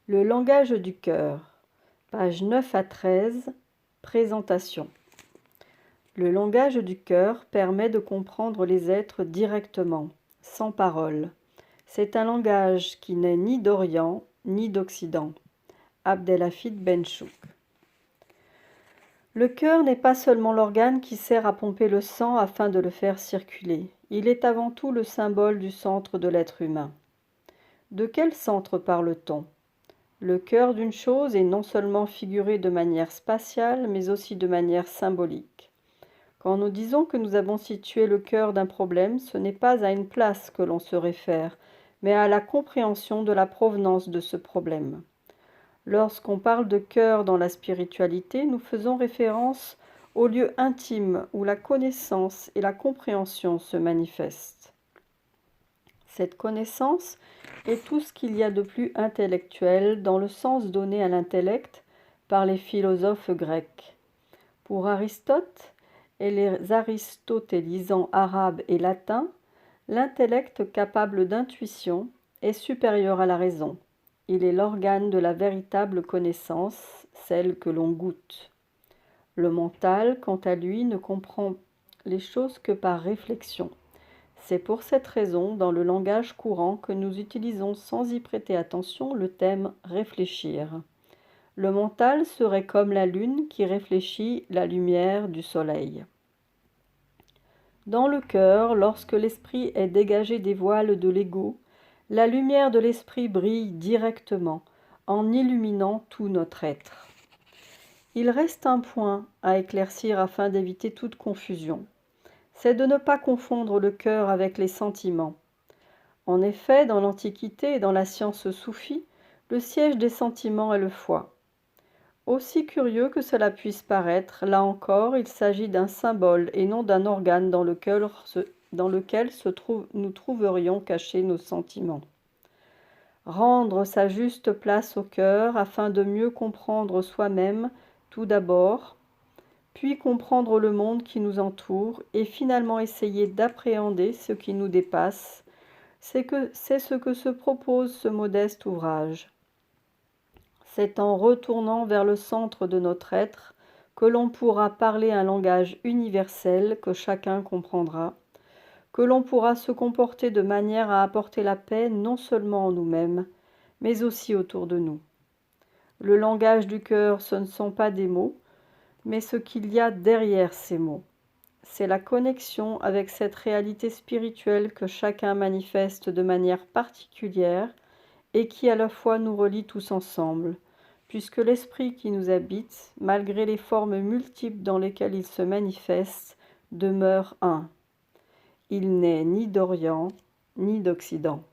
Le langage du cœur, pages 9 à 13, présentation. Le langage du cœur permet de comprendre les êtres directement, sans parole. C'est un langage qui n'est ni d'Orient ni d'Occident. Abdelhafid Benchouk. Le cœur n'est pas seulement l'organe qui sert à pomper le sang afin de le faire circuler. Il est avant tout le symbole du centre de l'être humain. De quel centre parle-t-on ? Le cœur d'une chose est non seulement figuré de manière spatiale, mais aussi de manière symbolique. Quand nous disons que nous avons situé le cœur d'un problème, ce n'est pas à une place que l'on se réfère, mais à la compréhension de la provenance de ce problème. Lorsqu'on parle de cœur dans la spiritualité, nous faisons référence au lieu intime où la connaissance et la compréhension se manifestent. Cette connaissance est tout ce qu'il y a de plus intellectuel dans le sens donné à l'intellect par les philosophes grecs. Pour Aristote et les aristotélisants arabes et latins, l'intellect capable d'intuition est supérieur à la raison. Il est l'organe de la véritable connaissance, celle que l'on goûte. Le mental, quant à lui, ne comprend les choses que par réflexion. C'est pour cette raison, dans le langage courant, que nous utilisons sans y prêter attention le thème « réfléchir ». Le mental serait comme la lune qui réfléchit la lumière du soleil. Dans le cœur, lorsque l'esprit est dégagé des voiles de l'ego, la lumière de l'esprit brille directement, en illuminant tout notre être. Il reste un point à éclaircir afin d'éviter toute confusion. C'est de ne pas confondre le cœur avec les sentiments. En effet, dans l'Antiquité et dans la science soufie, le siège des sentiments est le foie. Aussi curieux que cela puisse paraître, là encore, il s'agit d'un symbole et non d'un organe dans lequel nous trouverions cachés nos sentiments. Rendre sa juste place au cœur afin de mieux comprendre soi-même tout d'abord, puis comprendre le monde qui nous entoure et finalement essayer d'appréhender ce qui nous dépasse, c'est ce que se propose ce modeste ouvrage. C'est en retournant vers le centre de notre être que l'on pourra parler un langage universel que chacun comprendra, que l'on pourra se comporter de manière à apporter la paix non seulement en nous-mêmes, mais aussi autour de nous. Le langage du cœur, ce ne sont pas des mots, mais ce qu'il y a derrière ces mots. C'est la connexion avec cette réalité spirituelle que chacun manifeste de manière particulière et qui à la fois nous relie tous ensemble, puisque l'esprit qui nous habite, malgré les formes multiples dans lesquelles il se manifeste, demeure un. Il n'est ni d'Orient ni d'Occident.